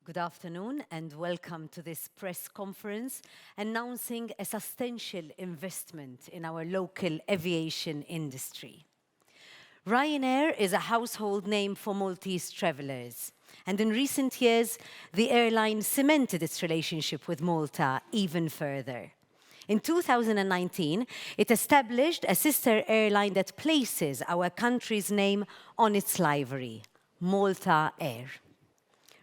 Good afternoon and welcome to this press conference announcing a substantial investment in our local aviation industry. Ryanair is a household name for Maltese travellers, and in recent years, the airline cemented its relationship with Malta even further. In 2019, it established a sister airline that places our country's name on its livery, Malta Air.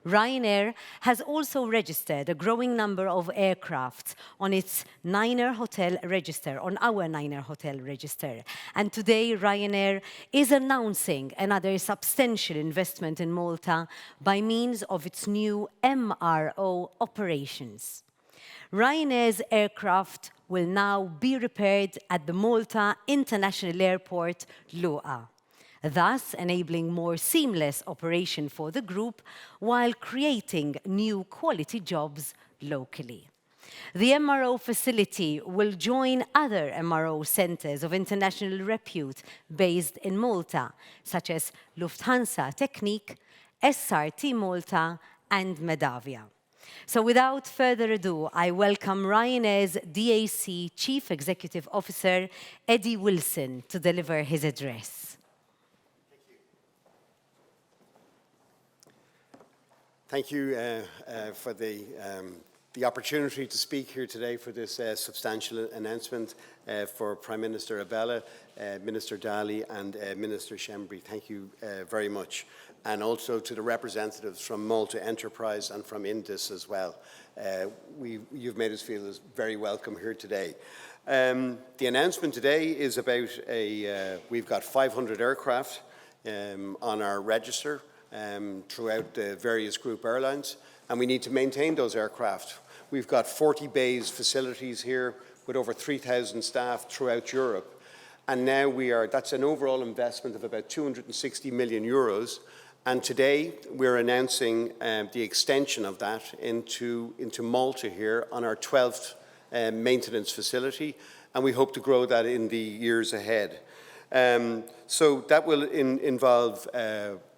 Ryanair has also registered a growing number of aircraft on its Niner Hotel register, on our Niner Hotel register. And today, Ryanair is announcing another substantial investment in Malta by means of its new MRO operations. Ryanair's aircraft will now be repaired at the Malta International Airport, LUA, thus enabling more seamless operation for the group while creating new quality jobs locally. The MRO facility will join other MRO centres of international repute based in Malta, such as Lufthansa Technik, SRT Malta, and Medavia. So without further ado, I welcome Ryanair's DAC Chief Executive Officer, Eddie Wilson, to deliver his address. Thank you for the opportunity to speak here today for this substantial announcement for Prime Minister Abela, Minister Dali and Minister Shembri. Thank you very much. And also to the representatives from Malta Enterprise and from Indus as well. You've made us feel very welcome here today. The announcement today is about we've got 500 aircraft on our register throughout the various group airlines, and we need to maintain those aircraft. We've got 40 bays facilities here with over 3,000 staff throughout Europe, and now that's an overall investment of about 260 million euros, and today we're announcing the extension of that into Malta here on our 12th maintenance facility, and we hope to grow that in the years ahead. So that will involve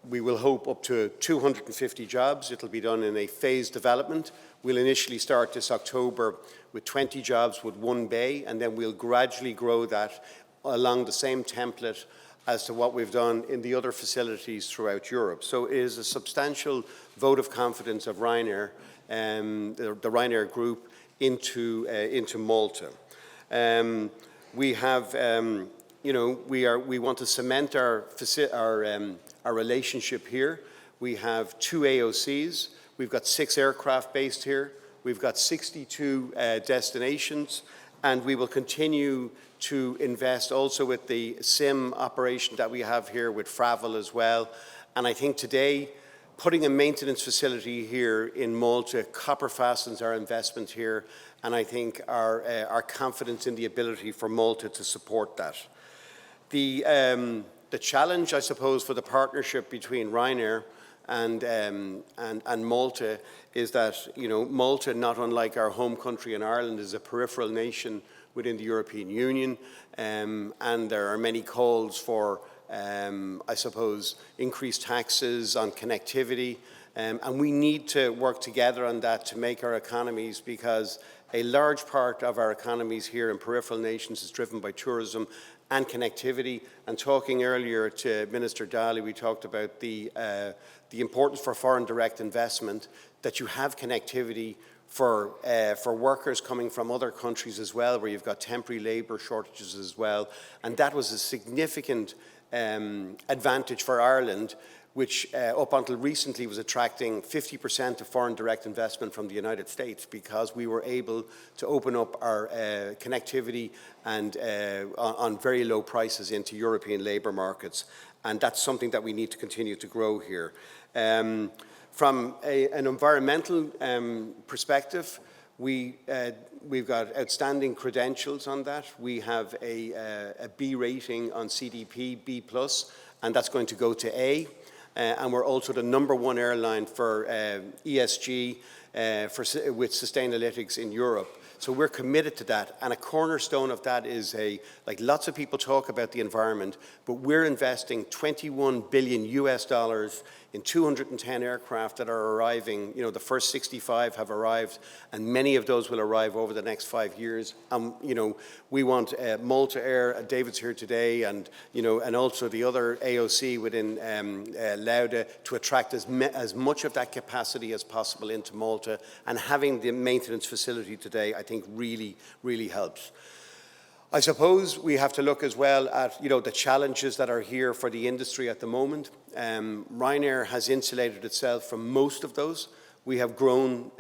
we will hope up to 250 jobs. It'll be done in a phased development. We'll initially start this October with 20 jobs with one bay, and then we'll gradually grow that along the same template as to what we've done in the other facilities throughout Europe. So it is a substantial vote of confidence of Ryanair, the Ryanair Group, into Malta. We have, we want to cement our relationship here. We have 2 AOCs. We've got 6 aircraft based here. We've got 62 destinations, and we will continue to invest also with the SIM operation that we have here with Fravel as well. And I think today, putting a maintenance facility here in Malta copper fastens our investment here, and I think our confidence in the ability for Malta to support that. The challenge, I suppose, for the partnership between Ryanair and Malta is that, Malta, not unlike our home country in Ireland, is a peripheral nation within the European Union, and there are many calls for, I suppose, increased taxes on connectivity, and we need to work together on that to make our economies, because a large part of our economies here in peripheral nations is driven by tourism and connectivity. And talking earlier to Minister Dali, we talked about the importance for foreign direct investment, that you have connectivity for workers coming from other countries as well, where you've got temporary labour shortages as well. And that was a significant advantage for Ireland, which up until recently was attracting 50% of foreign direct investment from the United States, because we were able to open up our connectivity and on very low prices into European labour markets. And that's something that we need to continue to grow here. From an environmental perspective, we've got outstanding credentials on that. We have a B rating on CDP, B+, and that's going to go to A. And we're also the #1 airline for ESG with Sustainalytics in Europe. So we're committed to that. And a cornerstone of that is lots of people talk about the environment, but we're investing $21 billion in 210 aircraft that are arriving. The first 65 have arrived, and many of those will arrive over the next 5 years. We want Malta Air, David's here today, and also the other AOC within Lauda to attract as much of that capacity as possible into Malta, and having the maintenance facility today, I think really, really helps. I suppose we have to look as well at the challenges that are here for the industry at the moment. Ryanair has insulated itself from most of those. We have grown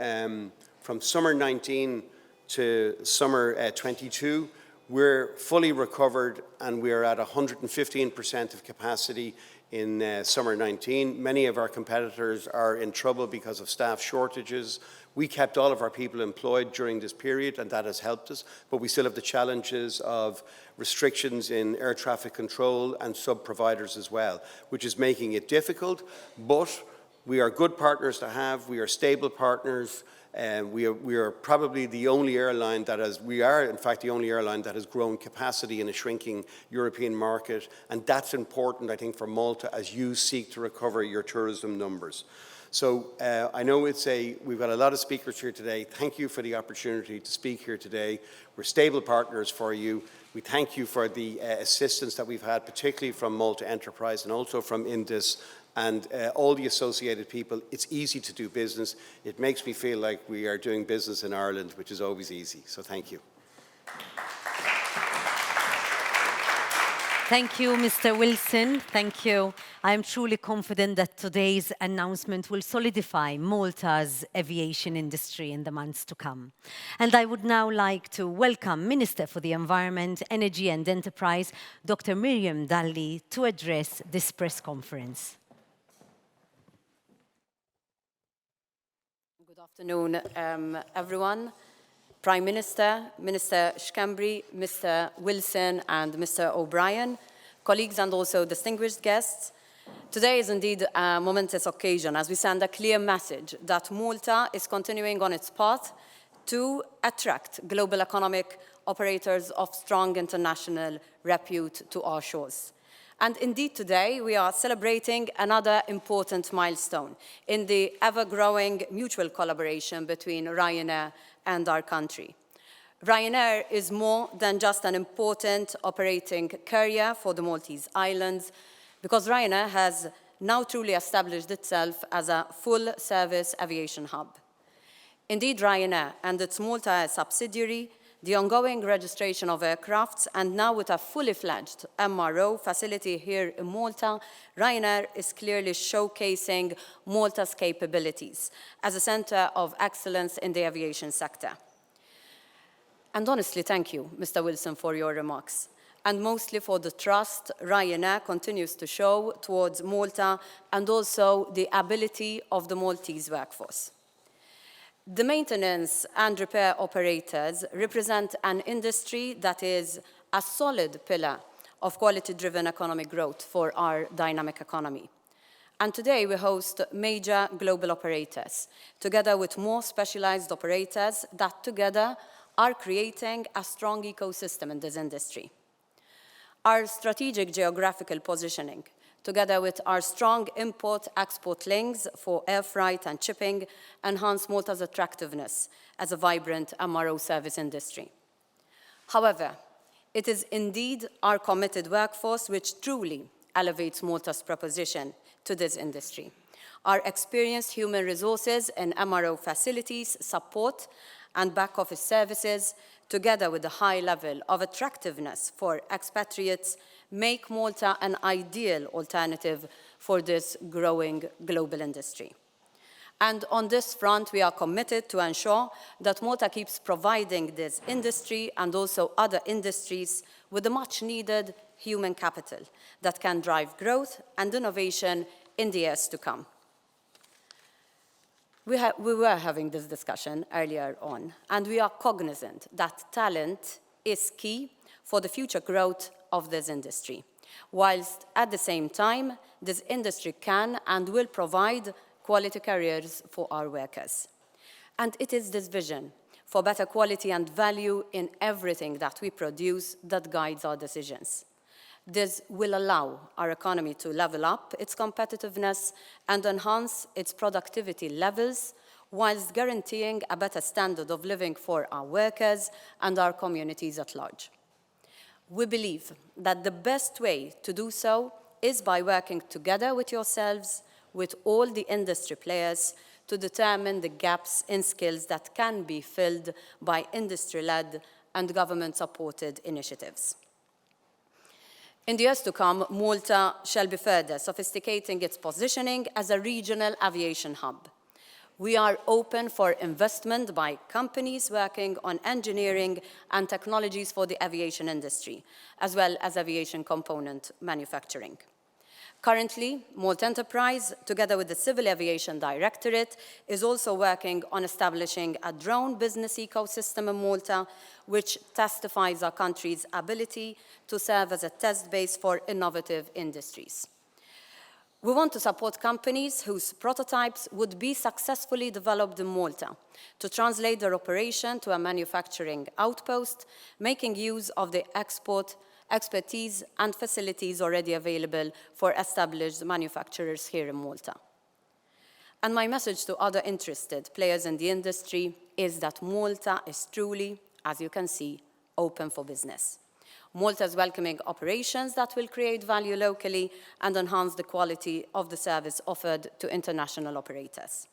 from summer 19 to summer 22. We're fully recovered, and we are at 115% of capacity in summer 19. Many of our competitors are in trouble because of staff shortages. We kept all of our people employed during this period, and that has helped us, but we still have the challenges of restrictions in air traffic control and sub-providers as well, which is making it difficult, but we are good partners to have. We are stable partners. We are probably the only airline that in fact the only airline that has grown capacity in a shrinking European market, and that's important, I think, for Malta as you seek to recover your tourism numbers. So I know we've got a lot of speakers here today. Thank you for the opportunity to speak here today. We're stable partners for you. We thank you for the assistance that we've had, particularly from Malta Enterprise and also from Indus and all the associated people. It's easy to do business. It makes me feel like we are doing business in Ireland, which is always easy. So thank you. Thank you, Mr. Wilson. Thank you. I am truly confident that today's announcement will solidify Malta's aviation industry in the months to come. And I would now like to welcome Minister for the Environment, Energy and Enterprise, Dr. Miriam Dalli, to address this press conference. Good afternoon, everyone. Prime Minister, Minister Shkambri, Mr. Wilson and Mr. O'Brien, colleagues and also distinguished guests. Today is indeed a momentous occasion as we send a clear message that Malta is continuing on its path to attract global economic operators of strong international repute to our shores. And indeed today we are celebrating another important milestone in the ever-growing mutual collaboration between Ryanair and our country. Ryanair is more than just an important operating carrier for the Maltese Islands, because Ryanair has now truly established itself as a full-service aviation hub. Indeed, Ryanair and its Malta subsidiary, the ongoing registration of aircrafts, and now with a fully fledged MRO facility here in Malta, Ryanair is clearly showcasing Malta's capabilities as a center of excellence in the aviation sector. And honestly, thank you, Mr. Wilson, for your remarks, and mostly for the trust Ryanair continues to show towards Malta and also the ability of the Maltese workforce. The maintenance and repair operators represent an industry that is a solid pillar of quality-driven economic growth for our dynamic economy. And today we host major global operators, together with more specialized operators that together are creating a strong ecosystem in this industry. Our strategic geographical positioning, together with our strong import-export links for air freight and shipping, enhance Malta's attractiveness as a vibrant MRO service industry. However, it is indeed our committed workforce which truly elevates Malta's proposition to this industry. Our experienced human resources and MRO facilities, support and back office services, together with a high level of attractiveness for expatriates, make Malta an ideal alternative for this growing global industry. And on this front, we are committed to ensure that Malta keeps providing this industry and also other industries with the much-needed human capital that can drive growth and innovation in the years to come. We were having this discussion earlier on, and we are cognizant that talent is key for the future growth of this industry, whilst at the same time, this industry can and will provide quality careers for our workers. And it is this vision for better quality and value in everything that we produce that guides our decisions. This will allow our economy to level up its competitiveness and enhance its productivity levels, whilst guaranteeing a better standard of living for our workers and our communities at large. We believe that the best way to do so is by working together with yourselves, with all the industry players, to determine the gaps in skills that can be filled by industry-led and government-supported initiatives. In the years to come, Malta shall be further sophisticating its positioning as a regional aviation hub. We are open for investment by companies working on engineering and technologies for the aviation industry, as well as aviation component manufacturing. Currently, Malta Enterprise, together with the Civil Aviation Directorate, is also working on establishing a drone business ecosystem in Malta, which testifies our country's ability to serve as a test base for innovative industries. We want to support companies whose prototypes would be successfully developed in Malta to translate their operation to a manufacturing outpost, making use of the expertise and facilities already available for established manufacturers here in Malta. And my message to other interested players in the industry is that Malta is truly, as you can see, open for business. Malta is welcoming operations that will create value locally and enhance the quality of the service offered to international operators.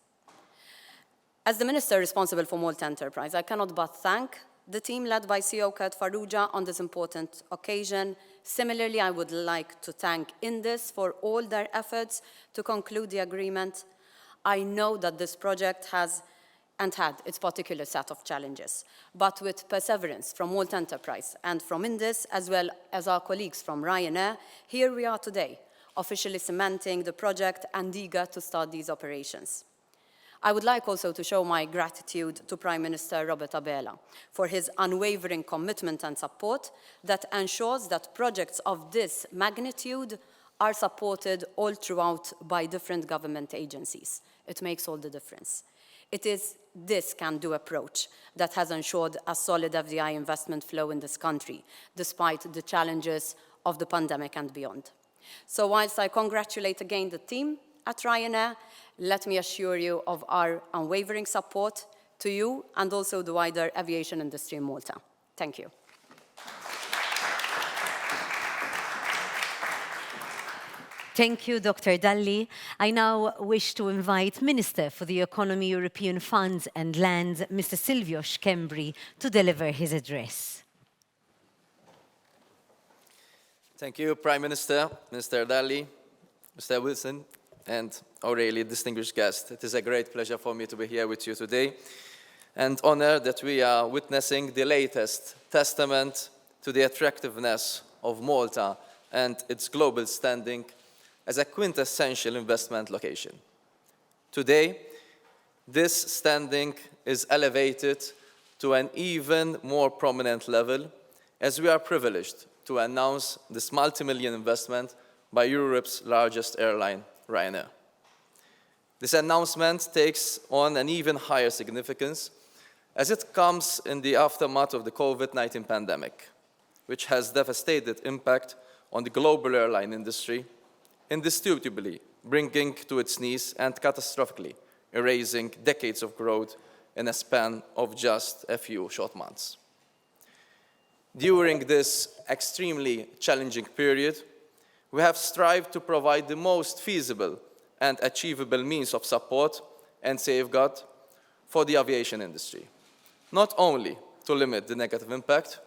As the Minister responsible for Malta Enterprise, I cannot but thank the team led by CEO Kurt Farrugia on this important occasion. Similarly, I would like to thank Indus for all their efforts to conclude the agreement. I know that this project has and had its particular set of challenges, but with perseverance from Malta Enterprise and from Indus, as well as our colleagues from Ryanair, here we are today, officially cementing the project and eager to start these operations. I would like also to show my gratitude to Prime Minister Robert Abela for his unwavering commitment and support that ensures that projects of this magnitude are supported all throughout by different government agencies. It makes all the difference. It is this can-do approach that has ensured a solid FDI investment flow in this country, despite the challenges of the pandemic and beyond. So whilst I congratulate again the team at Ryanair, let me assure you of our unwavering support to you and also the wider aviation industry in Malta. Thank you. Thank you, Dr. Dalli. I now wish to invite Minister for the Economy, European Funds and Lands, Mr. Silvio Schembri, to deliver his address. Thank you, Prime Minister, Mr. Dalli, Mr. Wilson, and our really distinguished guest. It is a great pleasure for me to be here with you today, and honored that we are witnessing the latest testament to the attractiveness of Malta and its global standing as a quintessential investment location. Today, this standing is elevated to an even more prominent level as we are privileged to announce this multi-million investment by Europe's largest airline, Ryanair. This announcement takes on an even higher significance as it comes in the aftermath of the COVID-19 pandemic, which has devastated impact on the global airline industry, indisputably bringing to its knees and catastrophically erasing decades of growth in a span of just a few short months. During this extremely challenging period, we have strived to provide the most feasible and achievable means of support and safeguard for the aviation industry, not only to limit the negative impact,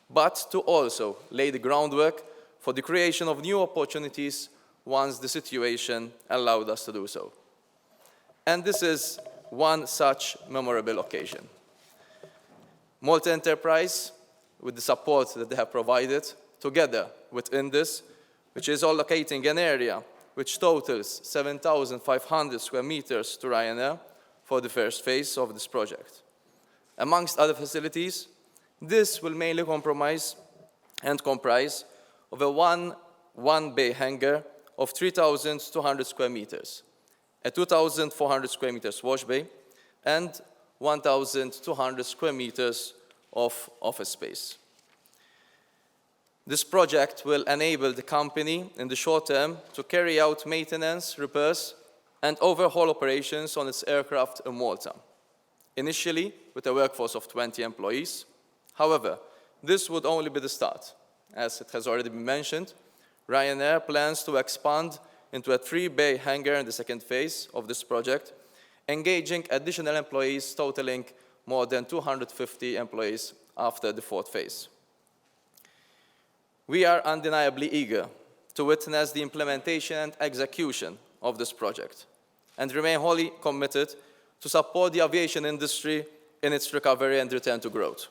but to also lay the groundwork for the creation of new opportunities once the situation allowed us to do so. And this is one such memorable occasion. Malta Enterprise, with the support that they have provided, together with Indus, which is allocating an area which totals 7,500 square meters to Ryanair for the first phase of this project. Amongst other facilities, this will mainly comprise of a one-bay hangar of 3,200 square meters, a 2,400 square meters wash bay, and 1,200 square meters of office space. This project will enable the company in the short term to carry out maintenance, repairs, and overhaul operations on its aircraft in Malta, initially with a workforce of 20 employees. However, this would only be the start. As it has already been mentioned, Ryanair plans to expand into a 3-bay hangar in the second phase of this project, engaging additional employees totaling more than 250 employees after the 4th phase. We are undeniably eager to witness the implementation and execution of this project and remain wholly committed to support the aviation industry in its recovery and return to growth.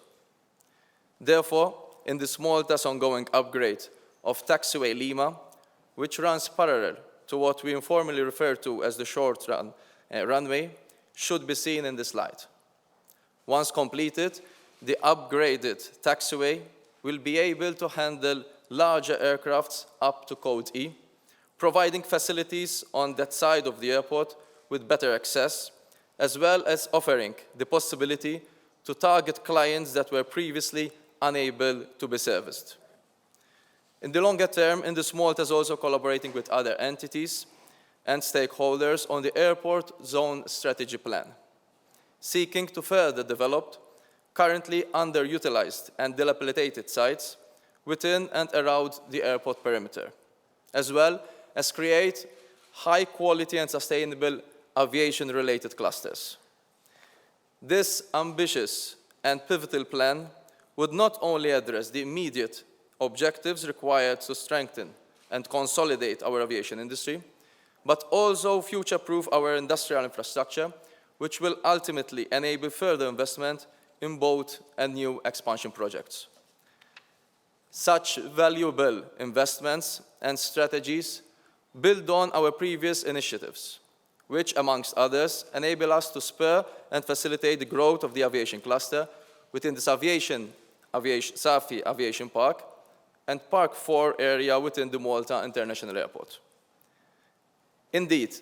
Therefore, in this Malta's ongoing upgrade of taxiway Lima, which runs parallel to what we informally refer to as the short runway, should be seen in this light. Once completed, the upgraded taxiway will be able to handle larger aircrafts up to Code E, providing facilities on that side of the airport with better access, as well as offering the possibility to target clients that were previously unable to be serviced. In the longer term, Indus Malta is also collaborating with other entities and stakeholders on the airport zone strategy plan, seeking to further develop currently underutilized and dilapidated sites within and around the airport perimeter, as well as create high-quality and sustainable aviation-related clusters. This ambitious and pivotal plan would not only address the immediate objectives required to strengthen and consolidate our aviation industry, but also future-proof our industrial infrastructure, which will ultimately enable further investment in both and new expansion projects. Such valuable investments and strategies build on our previous initiatives, which, amongst others, enable us to spur and facilitate the growth of the aviation cluster within the Safi Aviation Park and Park 4 area within the Malta International Airport. Indeed,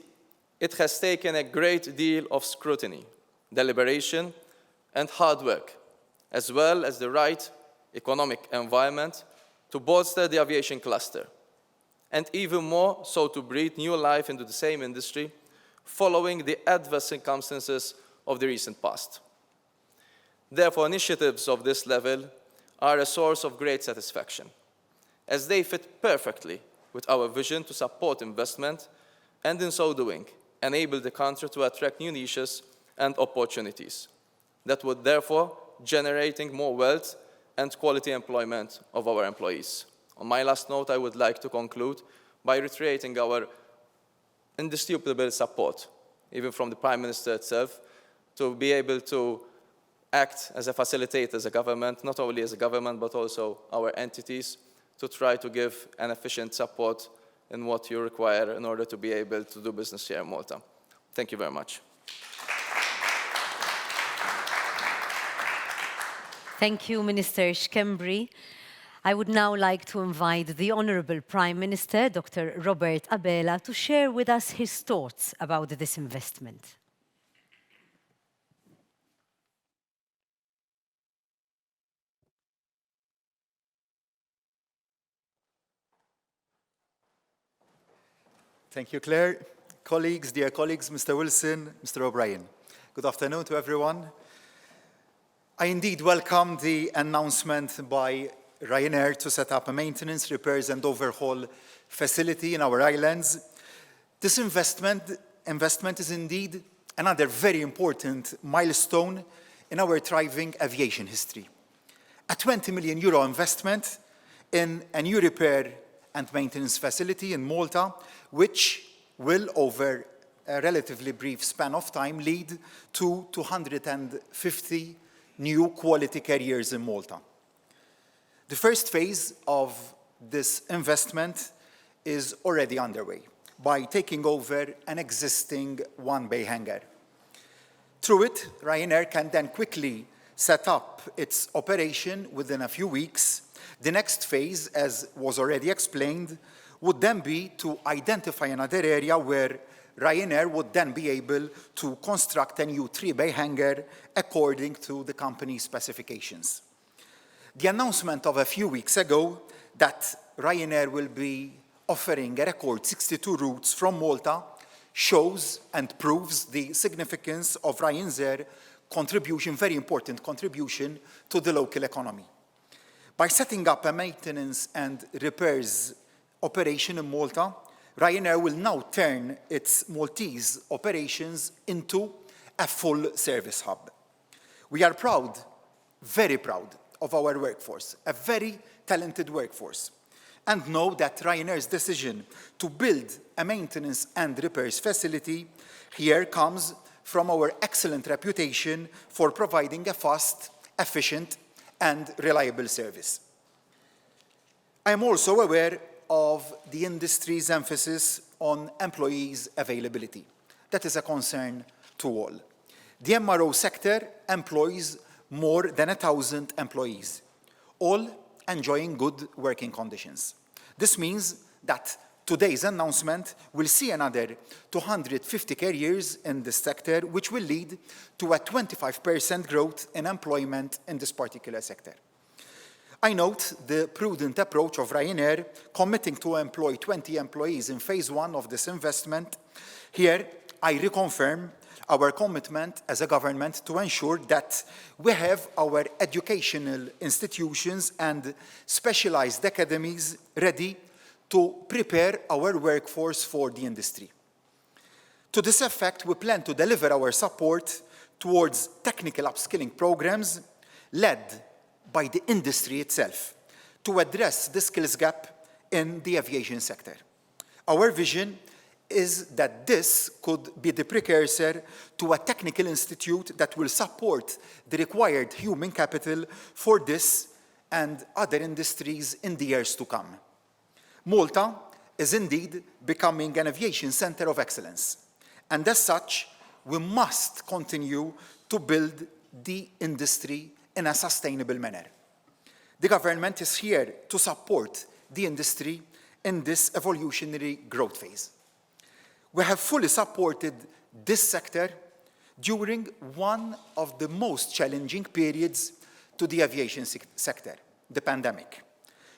it has taken a great deal of scrutiny, deliberation, and hard work, as well as the right economic environment to bolster the aviation cluster, and even more so to breathe new life into the same industry following the adverse circumstances of the recent past. Therefore, initiatives of this level are a source of great satisfaction, as they fit perfectly with our vision to support investment and, in so doing, enable the country to attract new niches and opportunities that would therefore generating more wealth and quality employment of our employees. On my last note, I would like to conclude by reiterating our indisputable support, even from the Prime Minister itself, to be able to act as a facilitator as a government, not only as a government, but also our entities, to try to give an efficient support in what you require in order to be able to do business here in Malta. Thank you very much. Thank you, Minister Xkembri. I would now like to invite the Honourable Prime Minister, Dr. Robert Abela, to share with us his thoughts about this investment. Thank you, Claire. Colleagues, dear colleagues, Mr. Wilson, Mr. O'Brien. Good afternoon to everyone. I indeed welcome the announcement by Ryanair to set up a maintenance, repairs and overhaul facility in our islands. This investment is indeed another very important milestone in our thriving aviation history. A €20 million investment in a new repair and maintenance facility in Malta, which will, over a relatively brief span of time, lead to 250 new quality carriers in Malta. The first phase of this investment is already underway by taking over an existing one-bay hangar. Through it, Ryanair can then quickly set up its operation within a few weeks. The next phase, as was already explained, would then be to identify another area where Ryanair would then be able to construct a new 3-bay hangar according to the company's specifications. The announcement of a few weeks ago that Ryanair will be offering a record 62 routes from Malta shows and proves the significance of Ryanair's contribution, very important contribution to the local economy. By setting up a maintenance and repairs operation in Malta, Ryanair will now turn its Maltese operations into a full service hub. We are proud, very proud, of our workforce, a very talented workforce, and know that Ryanair's decision to build a maintenance and repairs facility here comes from our excellent reputation for providing a fast, efficient, and reliable service. I am also aware of the industry's emphasis on employees' availability. That is a concern to all. The MRO sector employs more than 1,000 employees, all enjoying good working conditions. This means that today's announcement will see another 250 careers in this sector, which will lead to a 25% growth in employment in this particular sector. I note the prudent approach of Ryanair, committing to employ 20 employees in phase one of this investment. Here, I reconfirm our commitment as a government to ensure that we have our educational institutions and specialized academies ready to prepare our workforce for the industry. To this effect, we plan to deliver our support towards technical upskilling programs led by the industry itself to address the skills gap in the aviation sector. Our vision is that this could be the precursor to a technical institute that will support the required human capital for this and other industries in the years to come. Malta is indeed becoming an aviation center of excellence, and as such, we must continue to build the industry in a sustainable manner. The government is here to support the industry in this evolutionary growth phase. We have fully supported this sector during one of the most challenging periods to the aviation sector, the pandemic,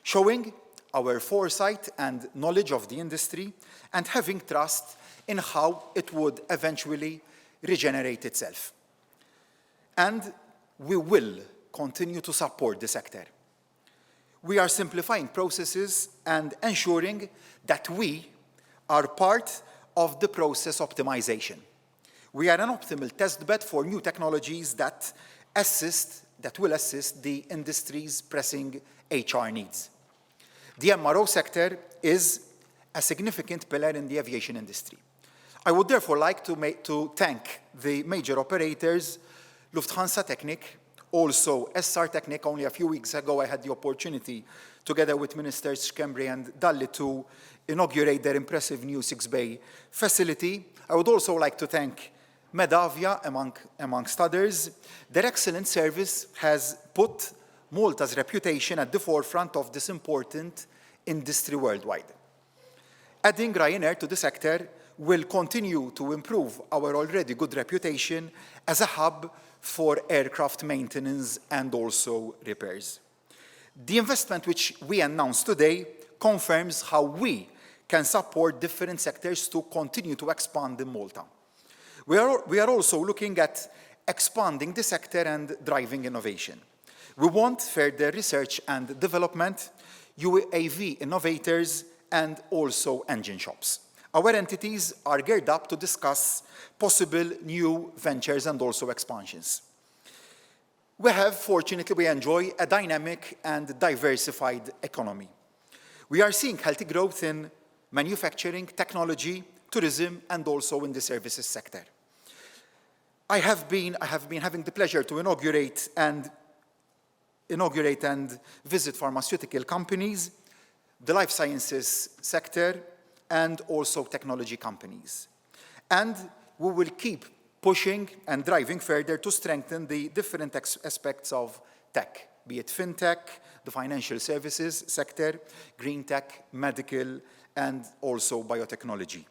showing our foresight and knowledge of the industry and having trust in how it would eventually regenerate itself. And we will continue to support the sector. We are simplifying processes and ensuring that we are part of the process optimization. We are an optimal test bed for new technologies that will assist the industry's pressing HR needs. The MRO sector is a significant pillar in the aviation industry. I would therefore like to thank the major operators, Lufthansa Technik, also SR Technik. Only a few weeks ago I had the opportunity, together with Ministers Schembri and Dalli, to inaugurate their impressive new 6-bay facility. I would also like to thank Medavia, amongst others. Their excellent service has put Malta's reputation at the forefront of this important industry worldwide. Adding Ryanair to the sector will continue to improve our already good reputation as a hub for aircraft maintenance and also repairs. The investment which we announced today confirms how we can support different sectors to continue to expand in Malta. We are also looking at expanding the sector and driving innovation. We want further research and development, UAV innovators, and also engine shops. Our entities are geared up to discuss possible new ventures and also expansions. Fortunately, we enjoy a dynamic and diversified economy. We are seeing healthy growth in manufacturing, technology, tourism, and also in the services sector. I have been having the pleasure to inaugurate and visit pharmaceutical companies, the life sciences sector, and also technology companies. And we will keep pushing and driving further to strengthen the different aspects of tech, be it fintech, the financial services sector, green tech, medical, and also biotechnology.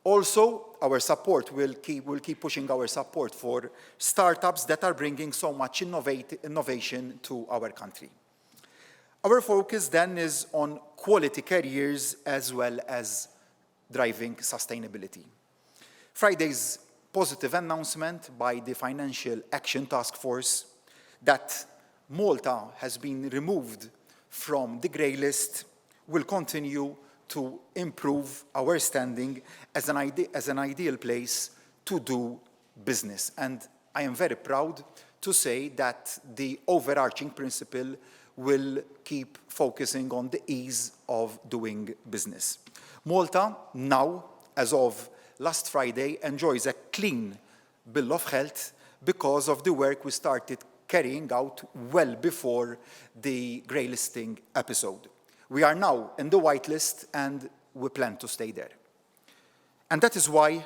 Also, our support will keep pushing our support for startups that are bringing so much innovation to our country. Our focus then is on quality careers as well as driving sustainability. Friday's positive announcement by the Financial Action Task Force that Malta has been removed from the grey list will continue to improve our standing as an ideal place to do business. And I am very proud to say that the overarching principle will keep focusing on the ease of doing business. Malta now, as of last Friday, enjoys a clean bill of health because of the work we started carrying out well before the grey listing episode. We are now in the whitelist and we plan to stay there. And that is why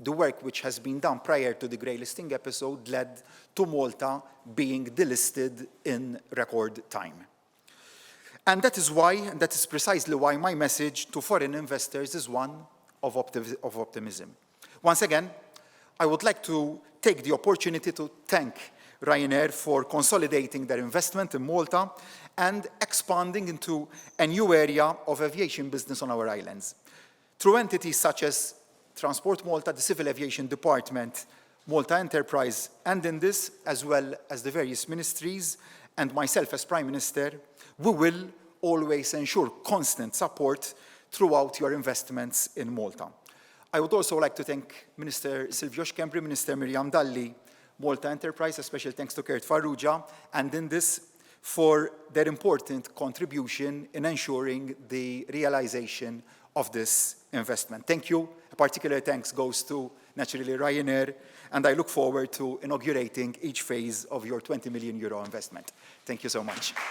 the work which has been done prior to the grey listing episode led to Malta being delisted in record time. And that is why, and that is precisely why my message to foreign investors is one of optimism. Once again, I would like to take the opportunity to thank Ryanair for consolidating their investment in Malta and expanding into a new area of aviation business on our islands. Through entities such as Transport Malta, the Civil Aviation Department, Malta Enterprise, and in this, as well as the various ministries, and myself as Prime Minister, we will always ensure constant support throughout your investments in Malta. I would also like to thank Minister Silvio Xkembri, Minister Miriam Dalli, Malta Enterprise, a special thanks to Kurt Farrugia, and in this for their important contribution in ensuring the realization of this investment. Thank you. A particular thanks goes to, naturally, Ryanair, and I look forward to inaugurating each phase of your €20 million investment. Thank you so much.